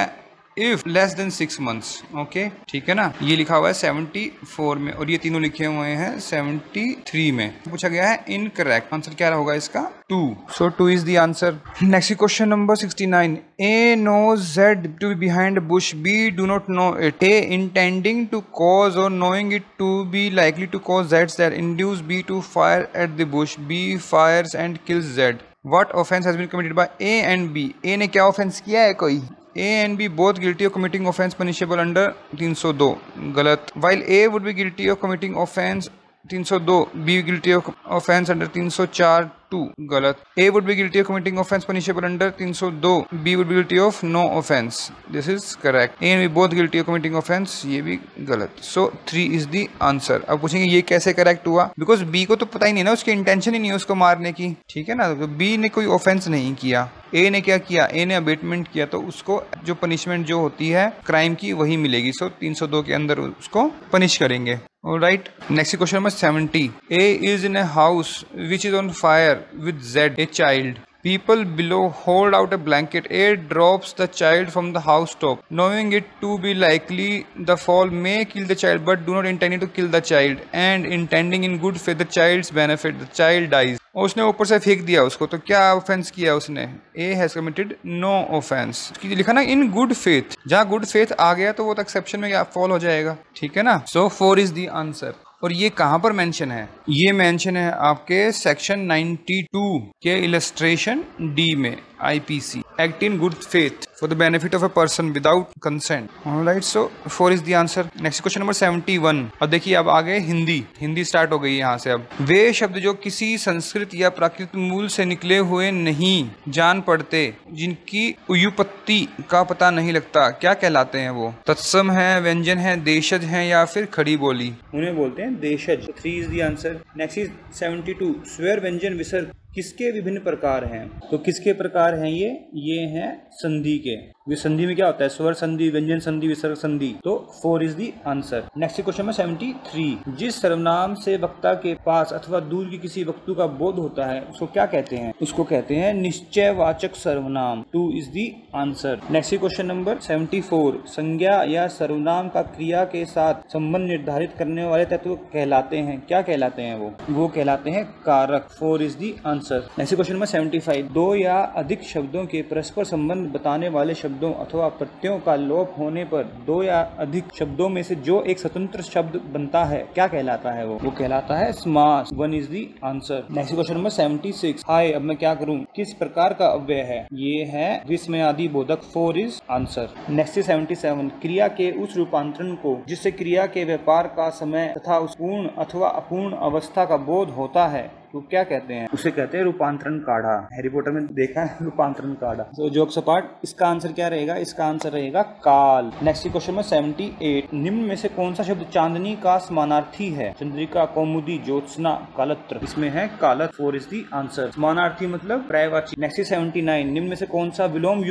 if less than 6 months। Okay, ठीक है ना। ये लिखा हुआ है 74 में और ये तीनों लिखे हुए हैं 73 में। पूछा गया है इनकरेक्ट, आंसर क्या होगा इसका? 2। सो 2 is the answer. Next question number 69. A knows Z to be behind a bush, B do not know it. A intending to cause or knowing it to be likely to cause Z that induce B to fire at the bush. B fires and kills Z. What offence has been committed by A and B. A ने क्या offence किया है कोई? A and B both guilty of committing offence punishable under 302, गलत। While A would be guilty of committing offence 302, B guilty of offence under 304 2, गलत। A would be guilty of committing offense punishable under 302, B would be guilty of no offense, this is correct। A and B both guilty of committing offense, ये भी गलत। So 3 is the answer। अब पूछेंगे ये कैसे correct हुआ, because B को तो पता ही नहीं ना, उसकी इंटेंशन ही नहीं है उसको मारने की, ठीक है ना। तो B ने कोई ऑफेंस नहीं किया, A ने क्या किया, A ने अबेटमेंट किया, तो उसको जो पनिशमेंट जो होती है क्राइम की वही मिलेगी। सो 302 के अंदर उसको पनिश करेंगे। Alright, next question number 70। A is in a house which is on fire with Z, a child। People below hold out a blanket. A drops the child from the housetop, knowing it to be likely the fall may kill the child, but do not intending to kill the child, and intending in good faith the child's benefit, the child dies। और उसने ऊपर से फेंक दिया उसको, तो क्या offence किया उसने? A has committed no offence. लिखा ना इन गुड फेथ, जहाँ गुड फेथ आ गया तो वो तो एक्सेप्शन में क्या फॉल हो जाएगा, ठीक है ना। सो 4 इज द आंसर। और ये कहाँ पर मेंशन है? ये मेंशन है आपके सेक्शन 92 के इलस्ट्रेशन डी में। IPC, act in good faith for the benefit of a person without consent। Alright, so 4 is the answer। Next question number 71। अब देखिए अब आ गए हिंदी स्टार्ट हो गई यहाँ से। अब वे शब्द जो किसी संस्कृत या प्राकृत मूल से निकले हुए नहीं जान पड़ते, जिनकी व्युत्पत्ति का पता नहीं लगता, क्या कहलाते हैं वो? तत्सम है, व्यंजन है, देशज है, या फिर खड़ी बोली? उन्हें बोलते हैं देशज। 3 is the answer। Next is 72। स्वर, व्यंजन, विसर्ग किसके विभिन्न प्रकार हैं? तो किसके प्रकार हैं ये हैं संधि के। संधि में क्या होता है? स्वर संधि, व्यंजन संधि, विसर्ग संधि। तो 4 is the answer. Next question में 73। जिस सर्वनाम से वक्ता के पास अथवा दूर की किसी वस्तु का बोध होता है उसको क्या कहते हैं? उसको कहते हैं निश्चयवाचक सर्वनाम। 2 is the answer. Next question number 74। संज्ञा या सर्वनाम का क्रिया के साथ संबंध निर्धारित करने वाले तत्व कहलाते हैं, क्या कहलाते हैं वो कहलाते हैं कारक। 4 is the answer. Next question number 75। दो या अधिक शब्दों के परस्पर संबंध बताने वाले शब्दों अथवा प्रत्ययों का लोप होने पर दो या अधिक शब्दों में से जो एक स्वतंत्र शब्द बनता है, क्या कहलाता है वो कहलाता है समास। 1 is the answer. Next question number 76। हाय, अब मैं क्या करूं? किस प्रकार का अव्यय है? ये है विस्मयादि बोधक। 4 इज आंसर। नेक्स्ट 77। क्रिया के उस रूपांतरण को जिससे क्रिया के व्यापार का समय तथा उस पूर्ण अथवा अपूर्ण अवस्था का बोध होता है तो क्या कहते हैं? उसे कहते हैं रूपांतरण काढ़ा। हैरी पॉटर में देखा है रूपांतरण काढ़ा। तो जोक्स अपार्ट, इसका आंसर क्या रहेगा? इसका आंसर रहेगा काल। नेक्स्ट क्वेश्चन में 78। निम्न में से कौन सा शब्द चांदनी का समानार्थी है? चंद्रिका, कौमुदी, ज्योत्सना, कालत्र। इसमें है कालत। 4 इज दी आंसर। समानार्थी मतलब पर्यायवाची। नेक्स्ट 79। निम्न में से कौन सा विलोम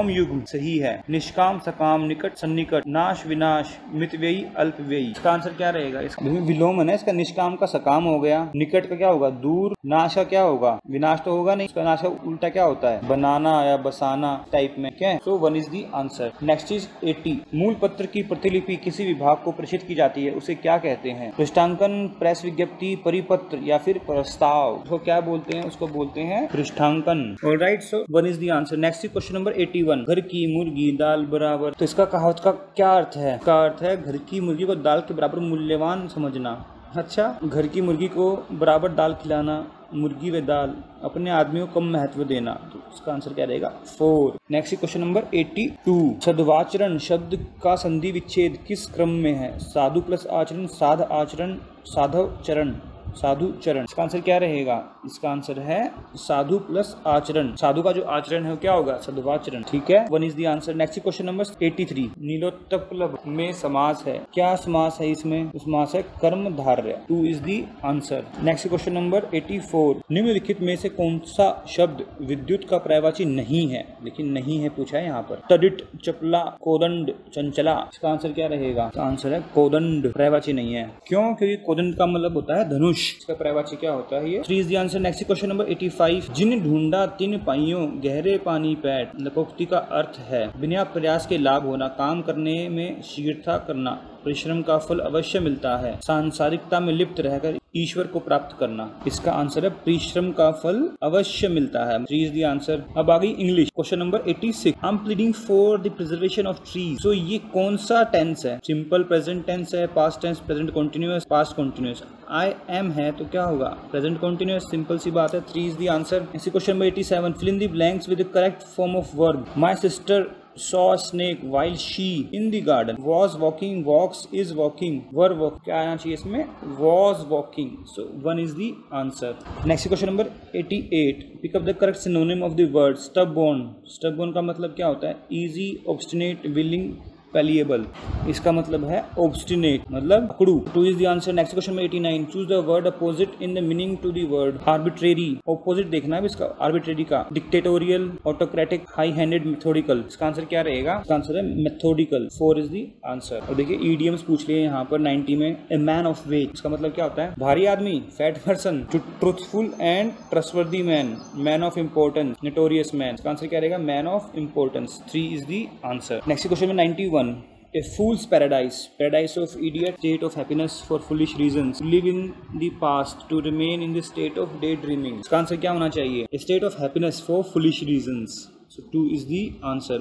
युग्म सही है? निष्काम, सकाम, निकट, सन्निकट, नाश, विनाश, मितव्ययी, अल्पव्ययी। इसका आंसर क्या रहेगा? इसका विलोम है ना, इसका निष्काम का काम हो गया, निकट का क्या होगा? दूर, नाश का क्या होगा? विनाश तो होगा नहीं, इसका नाश का उल्टा क्या होता है? बनाना या बसाना टाइप में, क्या है? सो 1 is the answer. Next is 80। मूल पत्र की प्रतिलिपि किसी विभाग को प्रेषित की जाती है, उसे क्या कहते हैं? पृष्ठांकन, प्रेस विज्ञप्ति, परिपत्र या फिर प्रस्ताव। उसको क्या बोलते हैं? उसको बोलते हैं पृष्ठांकन। Alright, so 1 is the answer. Next question number 81। घर की मुर्गी दाल बराबर, तो इसका कहावत का क्या अर्थ है? इसका अर्थ है घर की मुर्गी को दाल के बराबर मूल्यवान समझना। अच्छा, घर की मुर्गी को बराबर दाल खिलाना, मुर्गी व दाल, अपने आदमी को कम महत्व देना। तो इसका आंसर क्या रहेगा? 4। Next question number 82। सद्वाचरण शब्द का संधि विच्छेद किस क्रम में है? साधु प्लस आचरण, साध आचरण, साधव चरण, साधु चरण। इसका आंसर क्या रहेगा? इसका आंसर है साधु प्लस आचरण। साधु का जो आचरण है वो क्या होगा? सद्वाचरण। ठीक है, 1 is the answer. Next question number 83। Nilotpal में समास है, क्या समास है इसमें? समास है कर्मधारय। 2 is the answer. Next question number 84। निम्नलिखित में से कौन सा शब्द विद्युत का पर्यायवाची नहीं है? लेकिन नहीं है पूछा है यहाँ पर। तडित, चपला, कोदंड, चंचला। इसका आंसर क्या रहेगा? इसका आंसर है कोदंड। पर्यायवाची नहीं है। क्यों? क्योंकि कोदंड का मतलब होता है धनुष। इसका पर्यायवाची क्या होता है? ये 3 is the answer. Next question number 85। जिन ढूंढा तिन पाइयों गहरे पानी पैठ, नपोक्ति का अर्थ है बिना प्रयास के लाभ होना, काम करने में शीघ्रता करना, परिश्रम का फल अवश्य मिलता है। सांसारिकता में लिप्त रहकर ईश्वर को प्राप्त करना। इसका आंसर है परिश्रम का फल अवश्य मिलता है। 3 इज द आंसर। अब आ गई English. Question number 86। I am pleading for the preservation of trees. तो ये कौन सा टेंस है? सिंपल प्रेजेंट टेंस है, past tense, present continuous, past continuous. I am है तो क्या होगा? Present continuous. सिंपल सी बात है। 3 इज द आंसर। इसी question number 87। Fill in the blanks with the correct form of verb. My sister saw a snake while she in the garden was walking, walks, is walking, were walk. क्या आना चाहिए इसमें? was walking. So 1 is the answer. Next question number 88. Pick up the correct synonym of the word stubborn. Stubborn का मतलब क्या होता है? easy, obstinate, willing, पेलिएबल। इसका मतलब है ऑब्स्टिनेट, मतलब अकड़ू। 2 is the answer. Next question में 89। Choose the word opposite in the meaning to the word arbitrary. Opposite देखना है इसका, आर्बिट्रेरी का। Dictatorial, autocratic, high handed, methodical. इसका आंसर क्या रहेगा? इसका आंसर है मेथोडिकल। 4 is the answer. और देखिए ईडियम्स पूछ लिए यहाँ पर 90 में। ए मैन ऑफ वेट, इसका मतलब क्या होता है? भारी आदमी, fat person, truthful and trustworthy man, man of importance, notorious man. इसका आंसर क्या रहेगा? Man of importance. 3 is the answer. Next question में 91। A fool's paradise, paradise of idiot, state of happiness for foolish reasons, live in the past, to remain in the state of daydreaming. इसका answer क्या होना चाहिए? A state of happiness for foolish reasons. So 2 is the answer.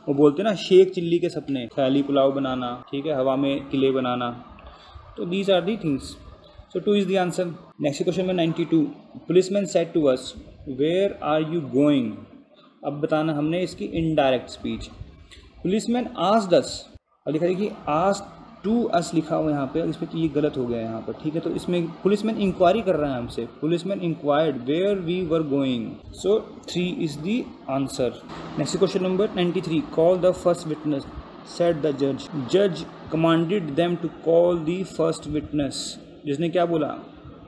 वो बोलते हैं ना Sheikh chilli के सपने, ख्याली पुलाव बनाना, ठीक है, हवा में किले बनाना। तो these are the things. So 2 is the answer. Next question में 92. Policeman said to us, where are you going? अब बताना हमने इसकी indirect speech. Policeman asked us, और लिखा देखिए आस्क्ड टू अस लिखा हुआ यहाँ पे, इसमें तो ये गलत हो गया यहाँ पर, ठीक है। तो इसमें पुलिसमैन इंक्वायरी कर रहा है हमसे। Policeman inquired where we were going. So 3 is the answer. Next question number 93। Call the first witness, said the जज। जज commanded them to call the first witness. जिसने क्या बोला?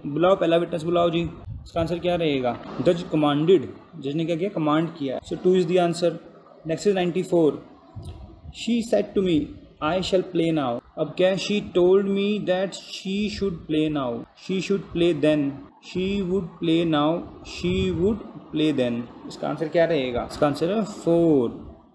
बुलाओ पहला विटनेस बुलाओ जी। इसका आंसर क्या रहेगा? जज कमांडेड, जिसने क्या किया? कमांड किया। सो 2 is the answer. Next is 94। She said to me, I shall play now. अब क्या? She told me that she should play now. She should play then. She would play now. She would play then. इसका answer क्या रहेगा? इसका answer है 4.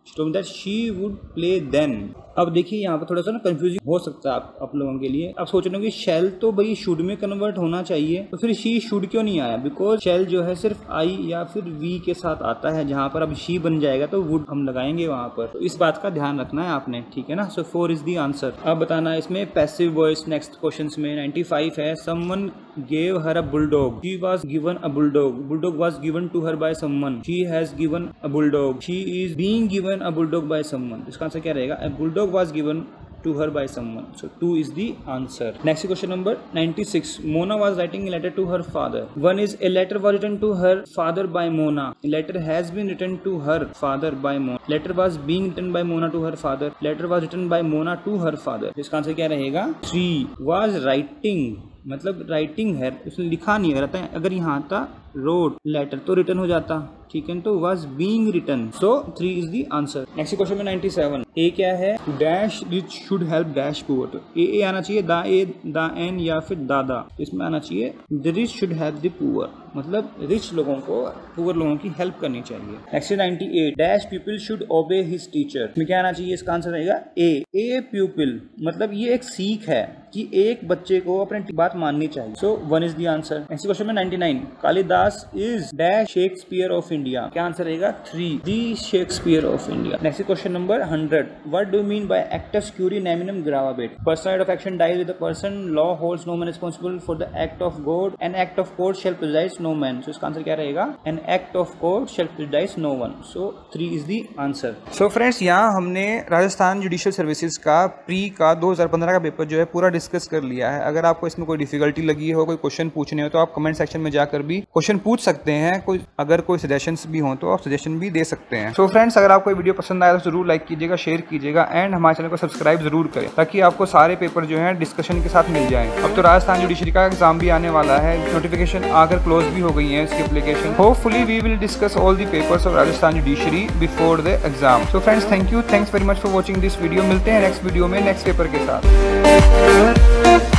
She told me that she would play then. अब देखिए यहाँ पर थोड़ा सा ना कंफ्यूजिंग हो सकता है आप लोगों के लिए। अब सोच रहे हो कि शेल तो भाई शुड में कन्वर्ट होना चाहिए, तो फिर शी शुड क्यों नहीं आया? बिकॉज शेल जो है सिर्फ आई या फिर वी के साथ आता है, जहाँ पर अब शी बन जाएगा तो वुड हम लगाएंगे वहाँ पर। तो इस बात का ध्यान रखना है आपने, ठीक है ना। सो 4 इज द आंसर। अब बताना है इसमें पैसिव वॉइस। नेक्स्ट क्वेश्चन में 95 है। Someone gave her a bulldog. She was given a bulldog. Bulldog was given to her by someone. She has given a bulldog. She is being given a bulldog by someone. इसका answer क्या रहेगा? A bulldog was given to her by someone. So 2 is the answer. Next question number 96. Mona was writing a letter to her father. One is a letter was written to her father by Mona. A letter has been written to her father by Mona. Letter was being written by Mona to her father. Letter was written by Mona to her father. इसका answer क्या रहेगा? 3 was writing, मतलब writing है, उसने लिखा नहीं रहता है। अगर यहाँ था रोड लेटर तो रिटर्न हो जाता, ठीक है। तो was being return. So 3 is the answer. Next question में 97। ए क्या है? Dash rich should help dash poor. तो ए आना चाहिए, द एन या फिर दादा। इसमें आना चाहिए the rich should help the poor, मतलब रिच लोगों को पुअर लोगों की हेल्प करनी चाहिए। नेक्स्ट 98। डैश पीपल शुड ओबे हिज टीचर। इसमें क्या आना चाहिए? इसका आंसर रहेगा ए प्यूपिल, मतलब ये एक सीख है कि एक बच्चे को अपनी बात माननी चाहिए। So 1 is the answer. Next question में 99। Kalidas is dash Shakespeare of India. क्या आंसर रहेगा? 3 the Shakespeare of India. Next question number 100। What do you mean by एक्टस क्यूरी नेमिनम ग्रावाबेट? Person of action dies with the person, law holds no man responsible for the act of god, an act of court shall prejudice no man. So इसका answer क्या रहेगा? N act of court shall prejudice no one. So 3 is the answer. So friends, यहाँ हमने Rajasthan judicial services का pre का 2015 का paper जो है पूरा डिस्कस कर लिया है। अगर आपको इसमें कोई डिफिकल्टी लगी हो, कोई क्वेश्चन पूछने हो, तो आप कमेंट सेक्शन में जाकर भी क्वेश्चन पूछ सकते हैं। अगर कोई सजेशंस भी हो तो आप सजेशन भी दे सकते हैं। सो फ्रेंड्स, अगर आपको वीडियो पसंद आया तो जरूर लाइक कीजिएगा, शेयर कीजिएगा एंड हमारे चैनल को सब्सक्राइब जरूर करें, ताकि आपको सारे पेपर जो हैं डिस्कशन के साथ मिल जाएं। अब तो राजस्थान जुडिशरी का एग्जाम भी आने वाला है, नोटिफिकेशन आकर क्लोज भी हो गई है इसकी application. Hopefully we will discuss all the papers of Rajasthan judiciary before the exam. So friends, thanks very much for watching this video. मिलते हैं नेक्स्ट वीडियो में नेक्स्ट पेपर के साथ।